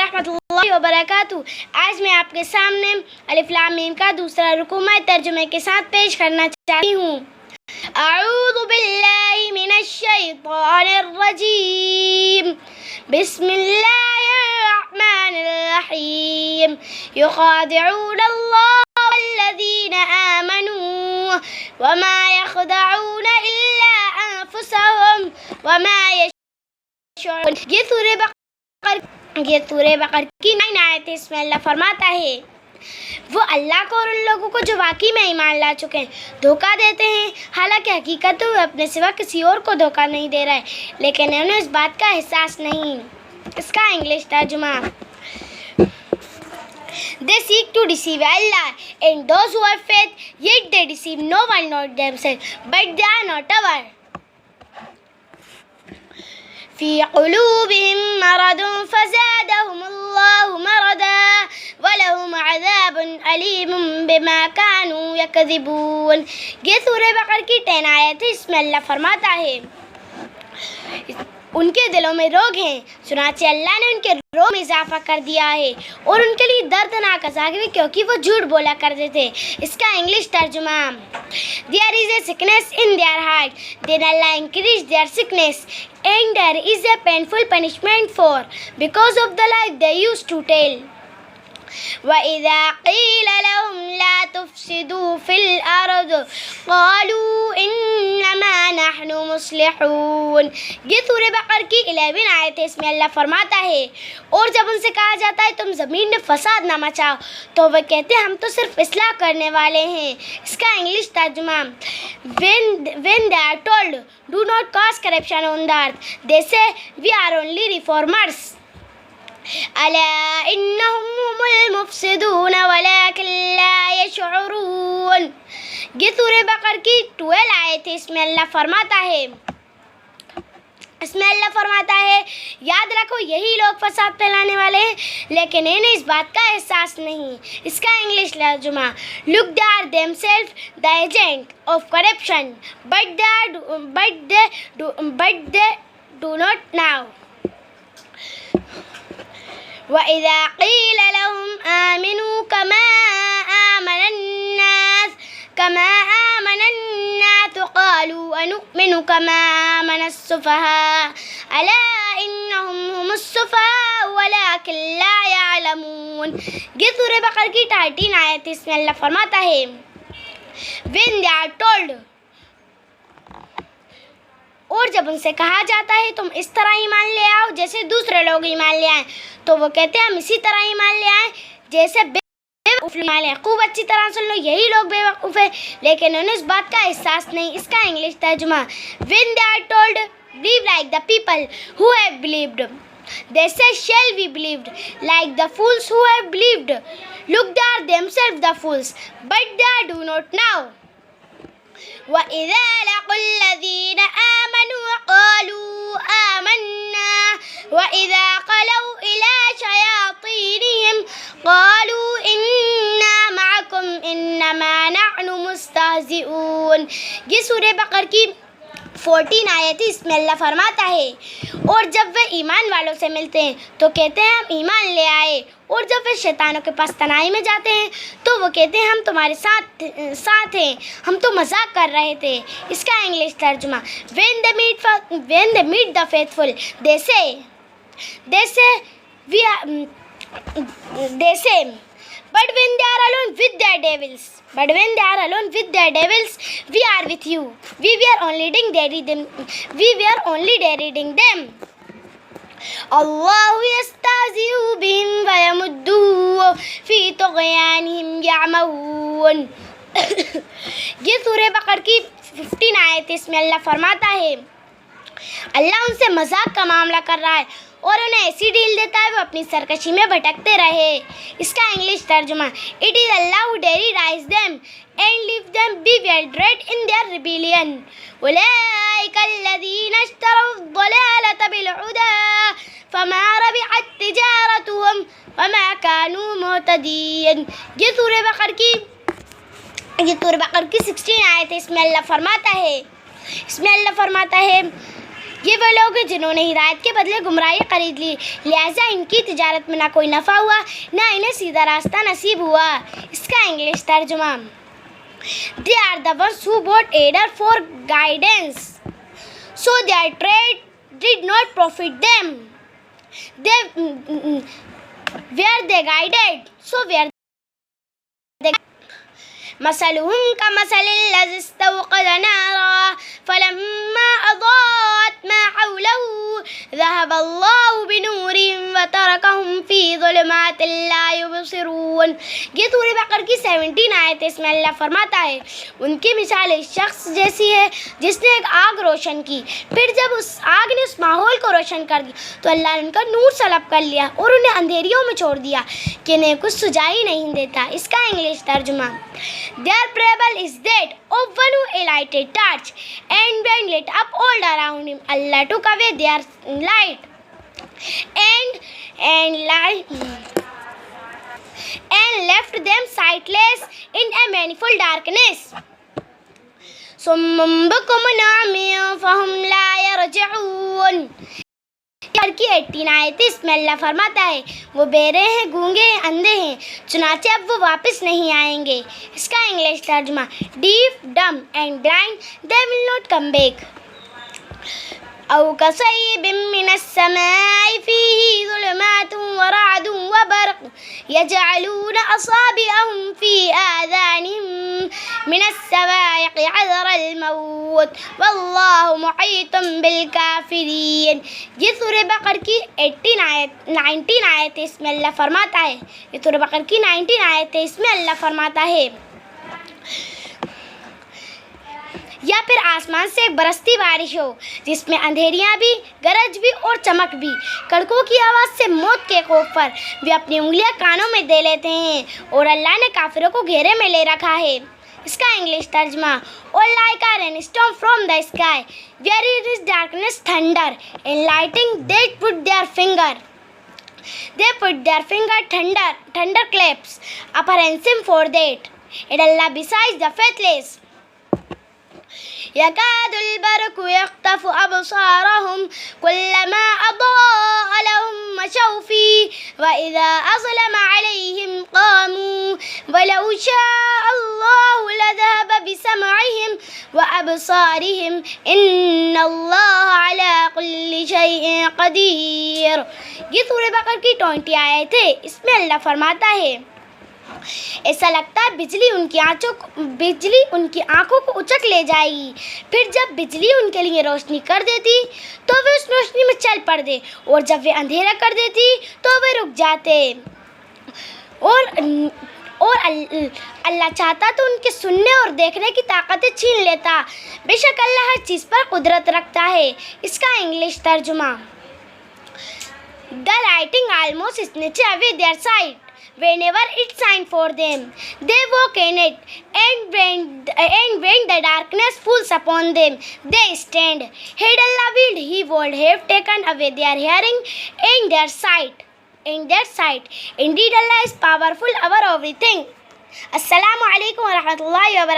रहमतुल्लाहि व बरकातुहू। आज मैं आपके सामने अलिफ लाम मीम का दूसरा रुकू मैं तर्जुमे के साथ पेश करना चाहती हूँ। अऊज़ु बिल्लाहि मिनश शैतानिर रजीम। बिस्मिल्लाहिर रहमानिर रहीम। युखादिऊनल्लाह वल्लज़ीना आमनू वमा यख़दऊन इल्ला अनफुसहुम वमा यशऊरून। ये सूरह बकर की 9 आयत है। इसमें अल्लाह फरमाता है वो अल्लाह को और उन लोगों को जो वाकई में ईमान ला चुके हैं धोखा देते हैं, हालांकि हकीकत में अपने सिवा किसी और को धोखा नहीं दे रहा है, लेकिन उन्हें इस बात का एहसास नहीं। इसका इंग्लिश तर्जुमा। They seek to deceive Allah and those who have faith, yet they deceive no one, not themselves, but they are not aware. في قلوبهم مرض فزادهم الله مرضا ولهم عذاب अलीम बिमा कानू यकज़िबून। ये सूरह बकर की 10 आयत है। इसमें अल्लाह फरमाता है उनके दिलों में रोग हैं, चुनांचे अल्लाह ने उनके रोग में इजाफा कर दिया है और उनके लिए दर्दनाक अज़ाब है क्योंकि वो झूठ बोला करते थे। इसका इंग्लिश तर्जुमा। There is a sickness in their heart, then Allah increased their sickness, and there is a painful punishment for because of the lie they used to tell. وإذا قيل لهم لا تفسدوا في الأرض قالوا إنما نحن मुस्लिहून। ये सूरह बकर की 11 आयत है। इसमें अल्लाह फरमाता है और जब उनसे कहा जाता है तुम ज़मीन में फसाद ना मचाओ तो वे कहते हैं हम तो सिर्फ इस्लाह करने वाले हैं। इसका इंग्लिश तर्जुमा। When they are told do not cause corruption on the earth, they say we are only reformers. अला इन्नहुम हुमुल मुफ़सिदून वलाकिन ला यशऊरून। ये सूरह बकर की 12 आयत है। इसमें अल्लाह फरमाता है याद रखो यही लोग फसाद फैलाने वाले हैं लेकिन इन्हें इस बात का एहसास नहीं। इसका इंग्लिश तर्जुमा। Look they are themselves the agent of corruption but they do not know. وإذا قيل لهم آمنوا كما آمن الناس قالوا أنؤمن كما آمن السفهاء ألا إنهم هم السفهاء ولكن لا يعلمون। ये सूरह बकर की 13 आयत। इसमें अल्लाह फरमाता है when they are told, और जब उनसे कहा जाता है तुम इस तरह ईमान ले आओ जैसे दूसरे लोग ईमान ले आए तो वो कहते हैं हम इसी तरह ईमान ले आए जैसे बेवकूफ़ ईमान ले आए। खूब अच्छी तरह सुन लो यही लोग बेवकूफ़ है लेकिन उन्हें इस बात का एहसास नहीं। इसका इंग्लिश तर्जुमा। When they are told believe like the people who have believed, they say shall we believed like the fools who have believed. Look, they are themselves the fools but they do not know. وإذا لقوا الذين آمنوا قالوا آمنا وإذا خلوا إلى شياطينهم قالوا إنا معكم إنما نحن मुस्तहज़िऊन। ये सूरह बकर की 14 आयत है। इसमें अल्लाह फरमाता है और जब वे ईमान वालों से मिलते हैं तो कहते हैं हम ईमान ले आए और जब वे शैतानों के पास तनाई में जाते हैं तो वो कहते हैं हम तुम्हारे साथ हैं, हम तो मजाक कर रहे थे। इसका इंग्लिश तर्जुमा। when they meet the faithful they say but when they are alone with their devils we are with you, we were only deriding them. अल्लाहु यस्तहज़िउ बिहिम वयमुद्दूहुम फ़ी तुग़यानिहिम यअमहून। ये सूरह बकर की 15 आयत। इसमें अल्लाह फरमाता है अल्लाह उनसे मजाक का मामला कर रहा है और उन्हें ऐसी डील देता है वो अपनी सरकशी में भटकते रहे। इसका इंग्लिश तर्जुमा। It is Allah who derides them and leave them bewildered in their rebellion. أولئك الذين اشتروا الضلالة بالهدى فما ربحت تجارتهم وما كانوا مهتدين। ये सूरह बकर की 16 आयत है। इसमें अल्लाह फरमाता है ये वो लोग हैं जिन्होंने हिदायत के बदले गुमराही खरीद ली, लिहाजा इनकी तिजारत में ना कोई नफ़ा हुआ ना इन्हें सीधा रास्ता नसीब हुआ। इसका इंग्लिश तर्जुमा। They are the ones who bought Adar for guidance, so their trade did not profit them. They were they guided, so were they. مثلهم كمثل الذي استوقد نارا فلما أضاءت ما حوله ذهب الله بنورهم وतरकहुम फी ज़ुलुमात ला युबसिरून। ये सूरह बकरा की 17 आयत है। इसमें अल्लाह फरमाता है, उनकी मिसाल एक शख्स जैसी है जिसने एक आग रोशन की, फिर जब उस आग ने उस माहौल को रोशन कर दिया तो अल्लाह ने उनका नूर सलब कर लिया और उन्हें अंधेरियों में छोड़ दिया कि इन्हें कुछ सुझाई नहीं देता। इसका इंग्लिश तर्जुमा। Their parable is that of one who lighted torch and when lit up all around him, Allah took away their light and left them sightless in a manifold darkness. सुम्मुम बुकुमुन उम्युन फहुम ला यरजिऊन। की 18 आयत है। इसमें अल्लाह फरमाता है, वो बेरे हैं, गूंगे हैं, अंधे हैं, चुनाचे अब वो वापस नहीं आएंगे। इसका इंग्लिश तर्जुमा। डीफ, डम and blind, they will not come back. औ कसय्यिबिम मिनस समाई फीही ज़ुलुमातुन व रअदुन व बरक़ यजअलून असाबिअहुम फी आज़ानिहिम मिनस सवाइक़ हज़रल मौत वल्लाहु मुहीतुम बिल काफ़िरीन। ये सूरह बकरा की 19 आयत है। इसमें अल्लाह फरमाता है, ये सूरह बकरा की 19 आयत है। इसमें अल्लाह फरमाता है, या फिर आसमान से एक बरसती बारिश हो जिसमें अंधेरियां भी, गरज भी और चमक भी। कड़कों की आवाज़ से मौत के खौफ पर वे अपनी उंगलियां कानों में दे लेते हैं और अल्लाह ने काफिरों को घेरे में ले रखा है। इसका इंग्लिश तर्जुमा। और like a rainstorm from the sky where it is darkness thunder and lighting they put their finger thunder claps apprehensive for that and Allah besides the faithless يكاد البرق يخطف أبصارهم كلما أضاء لهم مشوا فيه وإذا أظلم عليهم قاموا ولو شاء الله لذهب بسمعهم وأبصارهم إن الله على كل شيء قديर। ये सूरह बकरा की 20 आयत है। इसमें अल्लाह फरमाता है, ऐसा लगता है बिजली उनकी आंखों को उचक ले जाएगी, फिर जब बिजली उनके लिए रोशनी कर देती तो वे उस रोशनी में चल पड़ते और जब वे अंधेरा कर देती तो वे रुक जाते। और अल्लाह चाहता तो उनके सुनने और देखने की ताकतें छीन लेता। बेशक अल्लाह हर चीज़ पर कुदरत रखता है। इसका इंग्लिश तर्जुमा। The lightning almost snatched away their sight whenever it shined for them. They walk in it, and when the darkness falls upon them, they stand. Had Allah willed, He would have taken away their hearing and their sight. Indeed, Allah is powerful over everything. Assalamu alaikum wa rahmatullahi wa barakatuh.